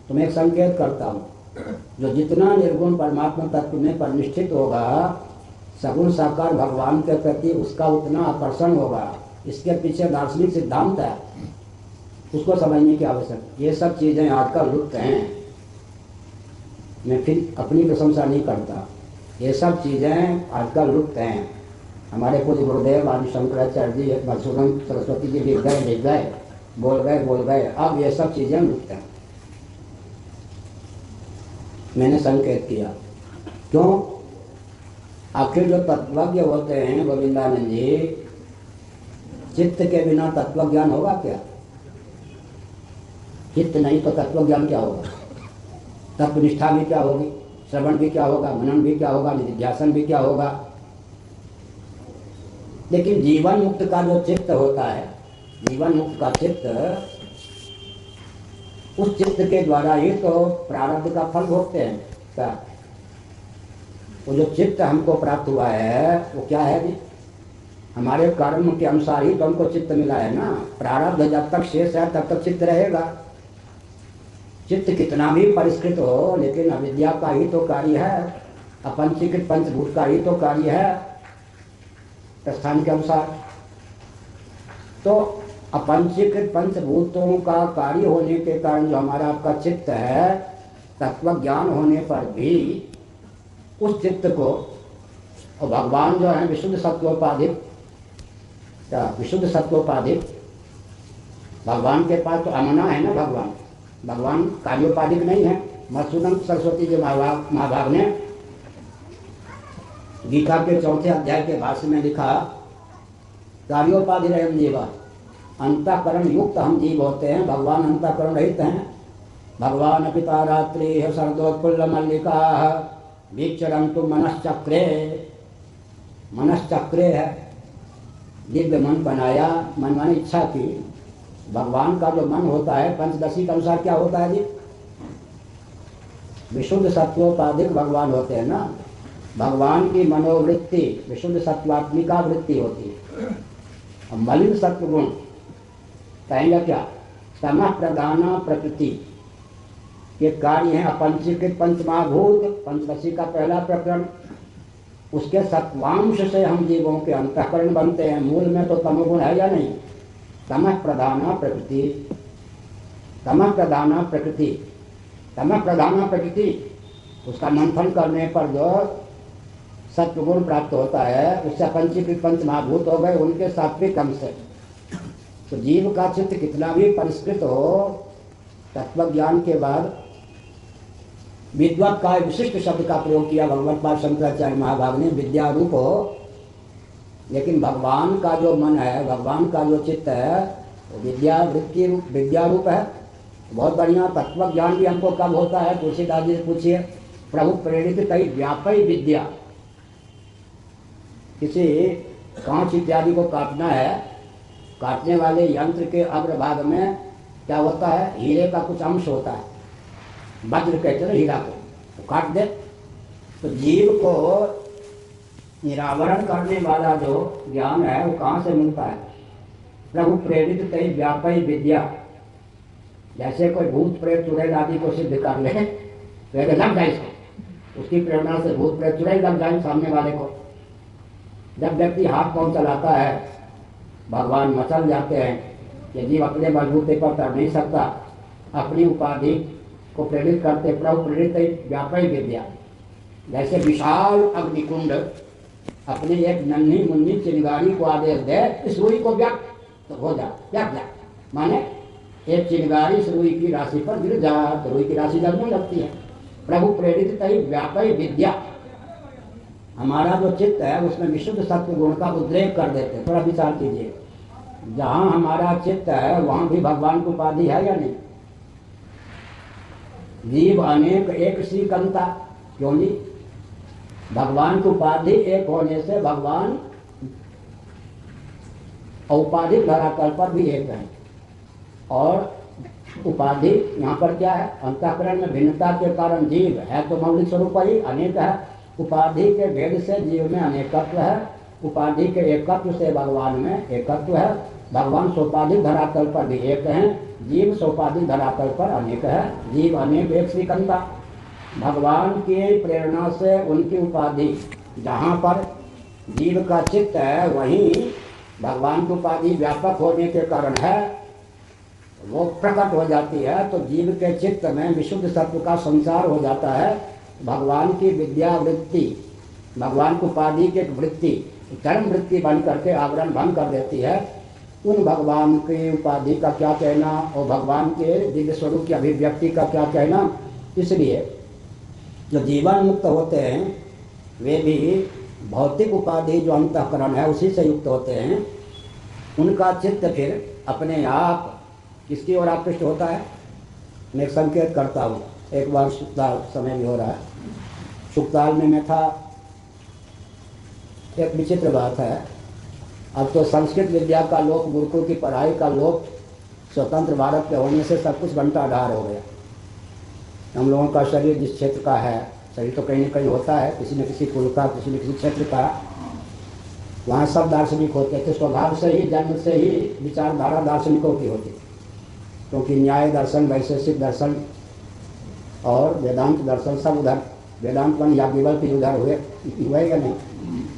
तो मैं एक संकेत करता हूँ, जो जितना निर्गुण परमात्मा तत्व में परिनिष्ठित होगा सगुण साकार भगवान के प्रति उसका उतना आकर्षण होगा। इसके पीछे दार्शनिक सिद्धांत है, उसको समझने की आवश्यकता। ये सब चीज़ें आजकल लुप्त हैं। मैं फिर अपनी प्रशंसा नहीं करता, ये सब चीज़ें आजकल लुप्त हैं। हमारे पूज्य गुरुदेव आदि शंकराचार्य जी, मधुसूदन सरस्वती जी लिख गए, बोल गए, अब ये सब चीज़ें लुप्त हैं। मैंने संकेत किया क्यों? आखिर जो तत्वज्ञ होते हैं गोविंदानंद जी, चित्त के बिना तत्व ज्ञान होगा क्या? चित्त नहीं तो तत्व ज्ञान क्या होगा? तत्वनिष्ठा भी क्या होगी, श्रवण भी क्या होगा, मनन भी क्या होगा, निधिध्यासन भी क्या होगा। लेकिन जीवन मुक्त का जो चित्त होता है, जीवन मुक्त का चित्त, उस चित्त के द्वारा ही तो प्रारब्ध का फल भोगते हैं। क्या वो जो चित्त हमको प्राप्त हुआ है वो क्या है जी? हमारे कर्म के अनुसार ही तो हमको चित्त मिला है ना। प्रारब्ध जब तक शेष है तब तक चित्त रहेगा। चित्त कितना भी परिष्कृत हो, लेकिन अविद्या का ही तो कार्य है, अपंचीकृत पंचभूत का ही तो कार्य है प्रस्थान के अनुसार। तो अपंचीकृत पंचभूतों का कार्य होने के कारण जो हमारा आपका चित्त है, तत्व ज्ञान होने पर भी उस चित्त को, और भगवान जो है विशुद्ध सत्वोपाधिक, विशुद्ध सत्वोपाधिक भगवान के पास तो अमना है ना। भगवान कार्योपाधिक नहीं है। मधुसूदन सरस्वती जी महाभाग ने गीता के 4थे अध्याय के भाष्य में लिखा, कार्योपाधि रहित जीव, अंतःकरण युक्त हम जीव होते हैं, भगवान अंतःकरण रहित हैं। भगवान पिता रात्रि शरदोत्फुल्ल मल्लिका वीक्षरन्तु मनश्चक्रे, मनश्चक्रे है दिव्य मन बनाया, मन माने इच्छा की। भगवान का जो मन होता है पंचदशी के अनुसार क्या होता है जी? विशुद्ध सत्वोपाधिक भगवान होते हैं ना। भगवान की मनोवृत्ति विशुद्ध सत्वात्मिका वृत्ति होती है। और मलिन सत्वगुण कहेंगे क्या? तमः प्रधाना प्रकृति, ये कार्य है अपंचीकृत पंचमहाभूत, पंचदशी का पहला प्रकरण। उसके सत्वांश से हम जीवों के अंतःकरण बनते हैं। मूल में तो तमोगुण है या नहीं? तमः प्रधाना प्रकृति, तमः प्रधाना प्रकृति, तमः प्रधाना प्रकृति, उसका मंथन करने पर जो सत्वगुण प्राप्त होता है उससे पंचीकृत पंचमहाभूत हो गए, उनके सात्विक अंश से। तो जीव का चित्त कितना भी परिष्कृत हो, तत्व ज्ञान के बाद विद्वत का विशिष्ट शब्द का प्रयोग किया भगवत पाद शंकराचार्य महाभाग ने, विद्या रूप हो। लेकिन भगवान का जो मन है, भगवान का जो चित्त है, वो विद्या वृत्ति रूप, विद्या रूप है। बहुत बढ़िया। तत्व ज्ञान भी हमको कब होता है? तुलसीदास जी से पूछिए। प्रभु प्रेरित कई व्यापी विद्या, किसी कांच इत्यादि को काटना है, काटने वाले यंत्र के अग्रभाग में क्या होता है? हीरे का कुछ अंश होता है, वज्र कहते हैं हीरा को, तो काट दे। तो जीव को निरावरण करने वाला जो ज्ञान है वो कहाँ से मिलता है? प्रभु प्रेरित कई व्यापी विद्या। जैसे कोई भूत प्रेत चुड़ैल आदि को सिद्ध कर ले तो लग जाए इसको, उसकी प्रेरणा से भूत प्रेत चुड़ैल लग जाए सामने वाले को। जब व्यक्ति हाथ पांव चलाता है, भगवान मचल जाते हैं। ये जीव अपने बलबूते पर तैर नहीं सकता, अपनी उपाधि को प्रेरित करते। प्रभु प्रेरित व्यापी विद्या। जैसे विशाल अग्निकुंड अपनी एक नन्ही मुन्नी चिंगारी को आदेश दे, इस रुई को व्याप्त तो हो जा, व्याप्त जा, माने एक चिंगारी इस रुई की राशि पर गिर जा तो रुई की राशि जलने लगती है। प्रभु प्रेरित कई व्यापी विद्या। हमारा जो चित्त है उसमें विशुद्ध सत्व गुण का उद्रेक कर देते हैं। थोड़ा विचार कीजिए, जहाँ हमारा चित्त है वहाँ भी भगवान की उपाधि है या नहीं? जीव अनेक एक सी कंता, क्यों जी? भगवान की उपाधि एक होने से भगवान औपाधिक धरातल पर भी एक है। और उपाधि यहाँ पर क्या है? अंतःकरण में भिन्नता के कारण जीव है तो मौलिक स्वरूप ही अनेक है। उपाधि के भेद से जीव में अनेकत्व है, उपाधि के एकत्व से भगवान में एकत्व है। भगवान सोपाधिक धरातल पर भी एक हैं, जीव सोपाधिक धरातल पर अनेक है। जीव अनेक एक श्रीकंता। भगवान की प्रेरणा से उनकी उपाधि, जहाँ पर जीव का चित्त है वहीं भगवान की उपाधि व्यापक होने के कारण है, वो प्रकट हो जाती है। तो जीव के चित्त में विशुद्ध सत्व का संचार हो जाता है। भगवान की विद्या वृत्ति, भगवान की उपाधि की वृत्ति कर्म वृत्ति बन करके आवरण भंग कर देती है। उन भगवान की उपाधि का क्या कहना और भगवान के दिव्य स्वरूप की अभिव्यक्ति का क्या कहना। इसलिए जो जीवन मुक्त होते हैं वे भी भौतिक उपाधि जो अंतःकरण है उसी से युक्त होते हैं। उनका चित्त फिर अपने आप किसकी ओर आकृष्ट होता है। मैं एक संकेत करता हूँ। एक बार सुक्ताल समय भी हो रहा है, सुक्ताल में मैं था। एक विचित्र बात है, अब तो संस्कृत विद्या का लोक, गुरुकुल की पढ़ाई का लोक स्वतंत्र भारत के होने से सब कुछ बंटाढार हो गया। हम लोगों का शरीर जिस क्षेत्र का है, शरीर तो कहीं न कहीं होता है, किसी न किसी कुल का, किसी न किसी क्षेत्र का। वहाँ सब दार्शनिक होते थे, स्वभाव से ही, जन्म से ही विचारधारा दार्शनिकों की होती, क्योंकि न्याय दर्शन, वैशेषिक दर्शन और वेदांत दर्शन सब उधर। वेदांत मन याज्ञवल्क्य भी उधर हुए या नहीं,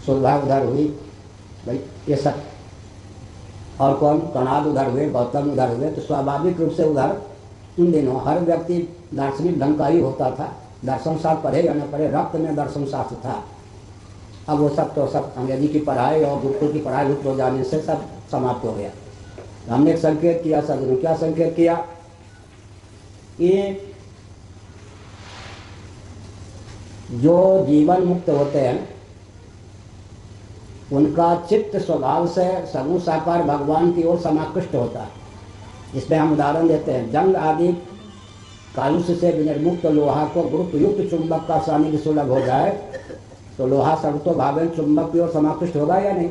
सुलभा उधर हुई भाई, ये सब। और कौन, कणाद उधर हुए, गौतम उधर हुए। तो स्वाभाविक रूप से उधर उन दिनों हर व्यक्ति दार्शनिक ढंग का ही होता था। दर्शन शास्त्र पढ़े या न पढ़े, रक्त में दर्शन शास्त्र था। अब वो सब तो सब अंग्रेजी की पढ़ाई और गुरुकुल की पढ़ाई लुप्त हो जाने से सब समाप्त हो गया। हमने एक संकेत किया, सदगुरु क्या संकेत किया कि जो जीवन मुक्त होते हैं उनका चित्त स्वभाव से सगुण साकार भगवान की ओर समाकृष्ट होता है। इसमें हम उदाहरण देते हैं, जंग आदि कालुष्य से विनिर्मुक्त लोहा को गुरुत्वयुक्त चुंबक का सानिध्य सुलभ हो जाए तो लोहा सर्वतो भावेन चुंबक की ओर समाकृष्ट होगा या नहीं।